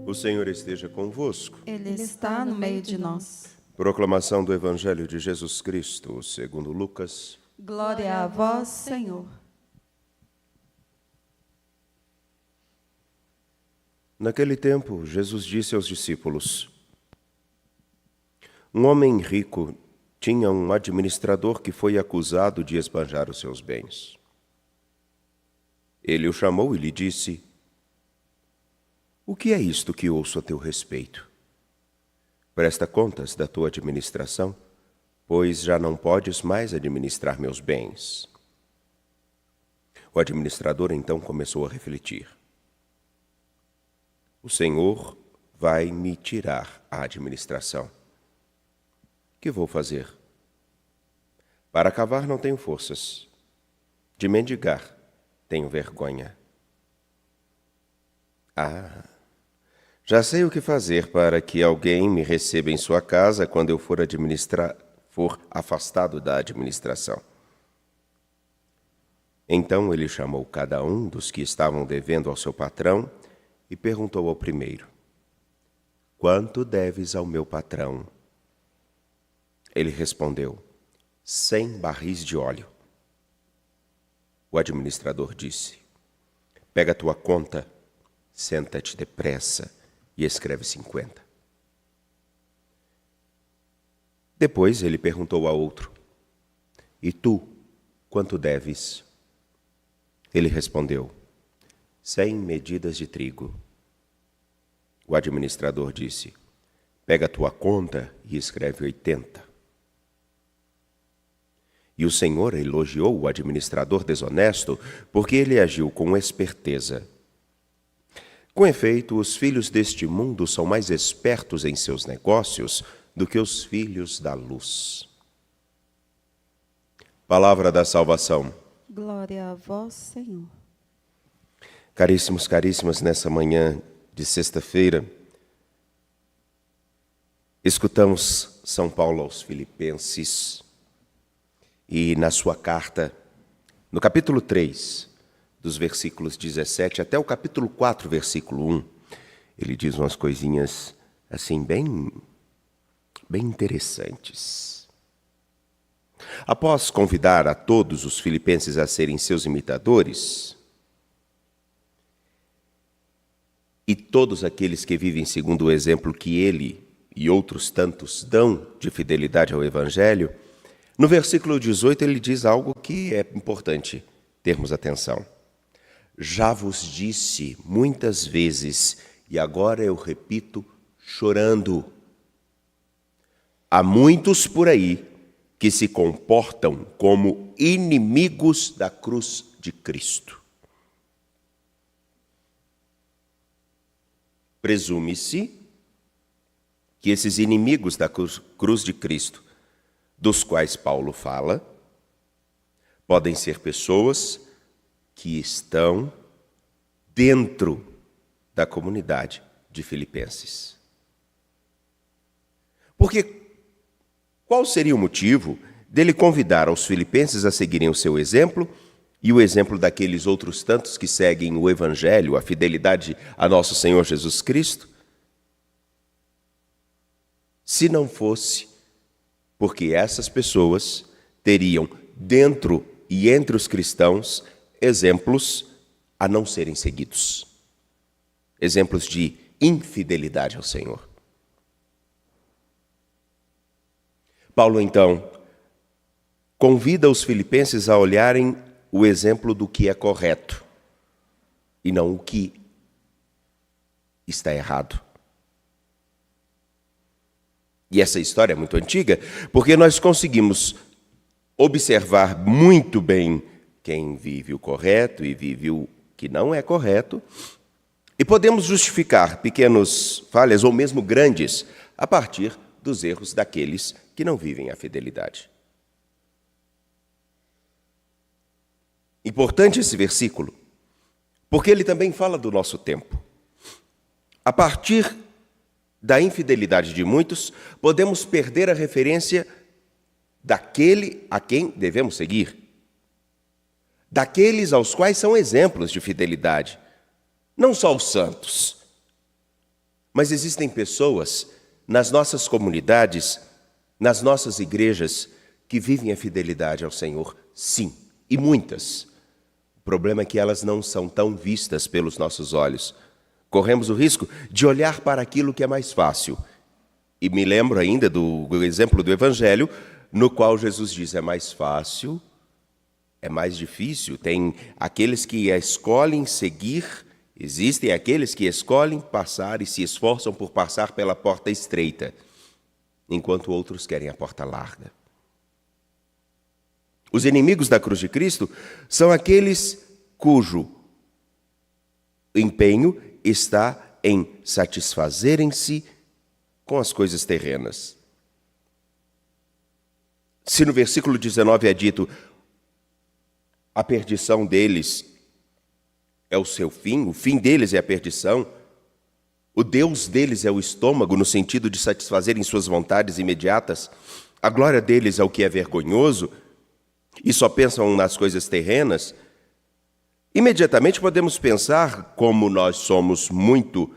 O Senhor esteja convosco. Ele está no meio de nós. Proclamação do Evangelho de Jesus Cristo, segundo Lucas. Glória a vós, Senhor. Naquele tempo, Jesus disse aos discípulos: Um homem rico tinha um administrador que foi acusado de esbanjar os seus bens. Ele o chamou e lhe disse: O que é isto que ouço a teu respeito? Presta contas da tua administração, pois já não podes mais administrar meus bens. O administrador então começou a refletir: O Senhor vai me tirar a administração. O que vou fazer? Para cavar não tenho forças. De mendigar tenho vergonha. Já sei o que fazer para que alguém me receba em sua casa quando eu for afastado da administração. Então ele chamou cada um dos que estavam devendo ao seu patrão e perguntou ao primeiro: Quanto deves ao meu patrão? Ele respondeu: 100 barris de óleo. O administrador disse: Pega a tua conta, senta-te depressa e escreve 50. Depois ele perguntou a outro: E tu, quanto deves? Ele respondeu: 100 medidas de trigo. O administrador disse: Pega a tua conta e escreve 80. E o Senhor elogiou o administrador desonesto porque ele agiu com esperteza. Com efeito, os filhos deste mundo são mais espertos em seus negócios do que os filhos da luz. Palavra da salvação. Glória a vós, Senhor. Caríssimos, caríssimas, nessa manhã de sexta-feira, escutamos São Paulo aos Filipenses e na sua carta, no capítulo 3, dos versículos 17 até o capítulo 4, versículo 1, ele diz umas coisinhas assim bem interessantes. Após convidar a todos os filipenses a serem seus imitadores, e todos aqueles que vivem segundo o exemplo que ele e outros tantos dão de fidelidade ao Evangelho, no versículo 18 ele diz algo que é importante termos atenção. Já vos disse muitas vezes, e agora eu repito chorando, há muitos por aí que se comportam como inimigos da cruz de Cristo. Presume-se que esses inimigos da cruz de Cristo, dos quais Paulo fala, podem ser pessoas que estão dentro da comunidade de Filipenses. Porque qual seria o motivo dele convidar aos filipenses a seguirem o seu exemplo e o exemplo daqueles outros tantos que seguem o Evangelho, a fidelidade a nosso Senhor Jesus Cristo? Se não fosse porque essas pessoas teriam dentro e entre os cristãos exemplos a não serem seguidos. Exemplos de infidelidade ao Senhor. Paulo, então, convida os filipenses a olharem o exemplo do que é correto e não o que está errado. E essa história é muito antiga, porque nós conseguimos observar muito bem quem vive o correto e vive o que não é correto, e podemos justificar pequenas falhas ou mesmo grandes a partir dos erros daqueles que não vivem a fidelidade. Importante esse versículo, porque ele também fala do nosso tempo. A partir da infidelidade de muitos, podemos perder a referência daquele a quem devemos seguir, daqueles aos quais são exemplos de fidelidade, não só os santos, Mas existem pessoas nas nossas comunidades, nas nossas igrejas, que vivem a fidelidade ao Senhor, sim, e muitas. O problema é que elas não são tão vistas pelos nossos olhos. Corremos o risco de olhar para aquilo que é mais fácil. E me lembro ainda do exemplo do Evangelho, no qual Jesus diz, é mais fácil, é mais difícil. Tem aqueles que escolhem seguir, existem aqueles que escolhem passar e se esforçam por passar pela porta estreita, enquanto outros querem a porta larga. Os inimigos da cruz de Cristo são aqueles cujo empenho está em satisfazerem-se com as coisas terrenas. Se no versículo 19 é dito, a perdição deles é o seu fim, o fim deles é a perdição, o Deus deles é o estômago, no sentido de satisfazerem suas vontades imediatas, a glória deles é o que é vergonhoso, e só pensam nas coisas terrenas, imediatamente podemos pensar, como nós somos muito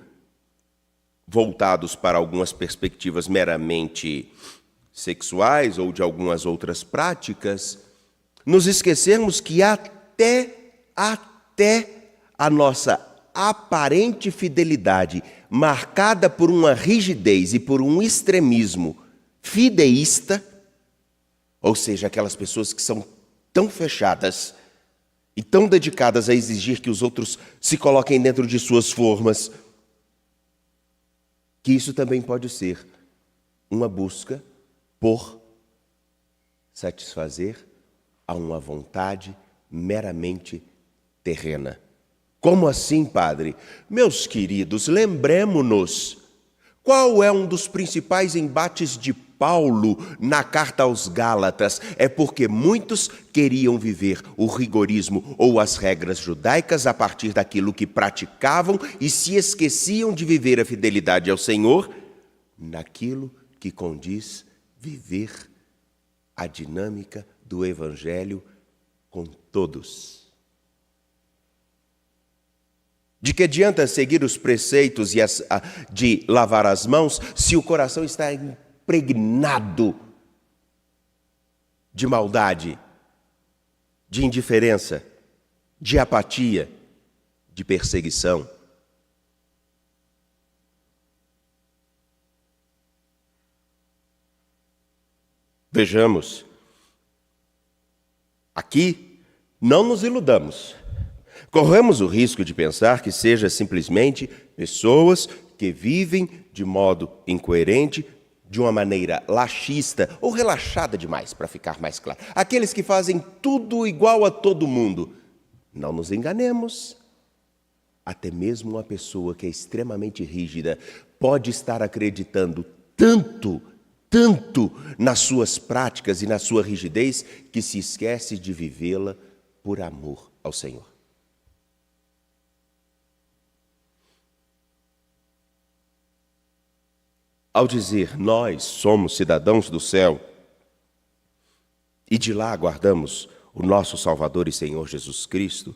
voltados para algumas perspectivas meramente sexuais ou de algumas outras práticas, nos esquecermos que até a nossa aparente fidelidade, marcada por uma rigidez e por um extremismo fideísta, ou seja, aquelas pessoas que são tão fechadas e tão dedicadas a exigir que os outros se coloquem dentro de suas formas, que isso também pode ser uma busca por satisfazer a uma vontade meramente terrena. Como assim, padre? Meus queridos, lembremos-nos, qual é um dos principais embates de Paulo na carta aos Gálatas? É porque muitos queriam viver o rigorismo ou as regras judaicas a partir daquilo que praticavam e se esqueciam de viver a fidelidade ao Senhor naquilo que condiz viver a dinâmica do Evangelho com todos. De que adianta seguir os preceitos de lavar as mãos se o coração está impregnado de maldade, de indiferença, de apatia, de perseguição? Vejamos, aqui não nos iludamos. Corremos o risco de pensar que seja simplesmente pessoas que vivem de modo incoerente, de uma maneira laxista ou relaxada demais, para ficar mais claro. Aqueles que fazem tudo igual a todo mundo. Não nos enganemos. Até mesmo uma pessoa que é extremamente rígida pode estar acreditando tanto nas suas práticas e na sua rigidez que se esquece de vivê-la por amor ao Senhor. Ao dizer, nós somos cidadãos do céu e de lá aguardamos o nosso Salvador e Senhor Jesus Cristo,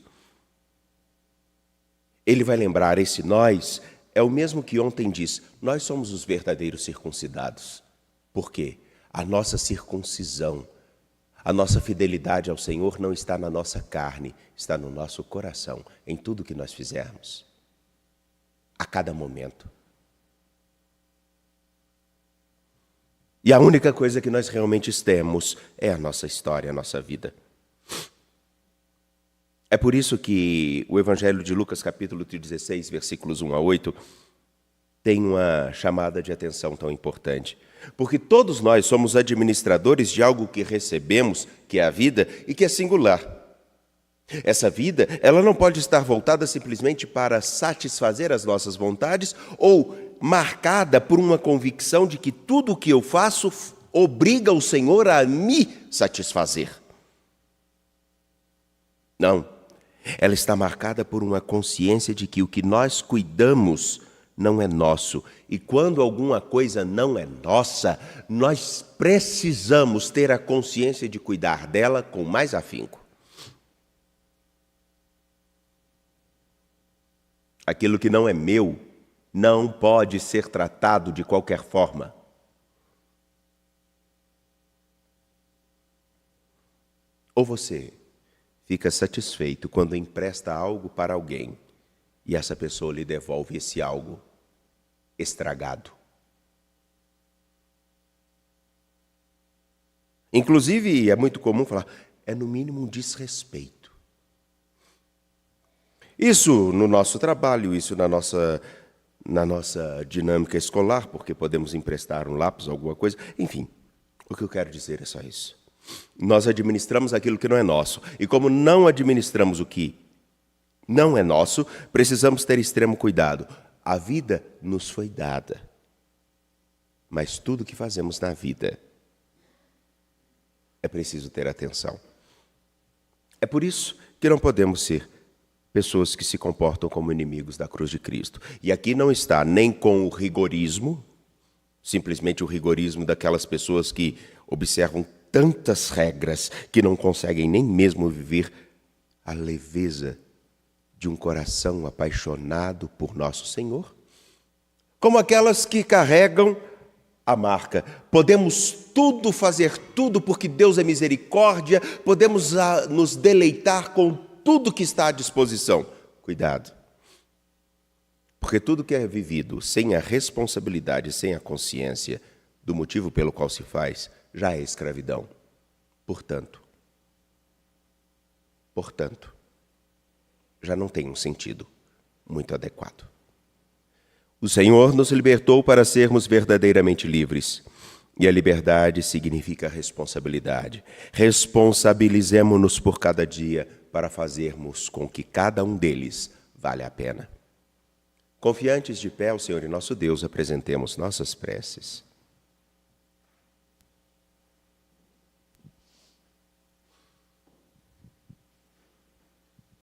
ele vai lembrar, esse nós é o mesmo que ontem disse, nós somos os verdadeiros circuncidados. Por quê? A nossa circuncisão, a nossa fidelidade ao Senhor não está na nossa carne, está no nosso coração, em tudo que nós fizermos, a cada momento. E a única coisa que nós realmente temos é a nossa história, a nossa vida. É por isso que o Evangelho de Lucas, capítulo 16, versículos 1 a 8, tem uma chamada de atenção tão importante. Porque todos nós somos administradores de algo que recebemos, que é a vida, e que é singular. Essa vida, ela não pode estar voltada simplesmente para satisfazer as nossas vontades ou marcada por uma convicção de que tudo o que eu faço obriga o Senhor a me satisfazer. Não. Ela está marcada por uma consciência de que o que nós cuidamos não é nosso. E quando alguma coisa não é nossa, nós precisamos ter a consciência de cuidar dela com mais afinco. Aquilo que não é meu não pode ser tratado de qualquer forma. Ou você fica satisfeito quando empresta algo para alguém e essa pessoa lhe devolve esse algo estragado. Inclusive, é muito comum falar, é no mínimo um desrespeito. Isso no nosso trabalho, isso na nossa dinâmica escolar, porque podemos emprestar um lápis, alguma coisa. Enfim, o que eu quero dizer é só isso. Nós administramos aquilo que não é nosso. E como não administramos o que não é nosso, precisamos ter extremo cuidado. A vida nos foi dada. Mas tudo que fazemos na vida é preciso ter atenção. É por isso que não podemos ser pessoas que se comportam como inimigos da cruz de Cristo. E aqui não está nem com o rigorismo, simplesmente o rigorismo daquelas pessoas que observam tantas regras que não conseguem nem mesmo viver a leveza de um coração apaixonado por nosso Senhor, como aquelas que carregam a marca. Podemos tudo, fazer tudo, porque Deus é misericórdia, podemos nos deleitar com tudo que está à disposição. Cuidado, porque tudo que é vivido sem a responsabilidade, sem a consciência do motivo pelo qual se faz, já é escravidão. Portanto, já não tem um sentido muito adequado. O Senhor nos libertou para sermos verdadeiramente livres. E a liberdade significa responsabilidade. Responsabilizemo-nos por cada dia para fazermos com que cada um deles vale a pena. Confiantes de pé ao Senhor e nosso Deus, apresentemos nossas preces.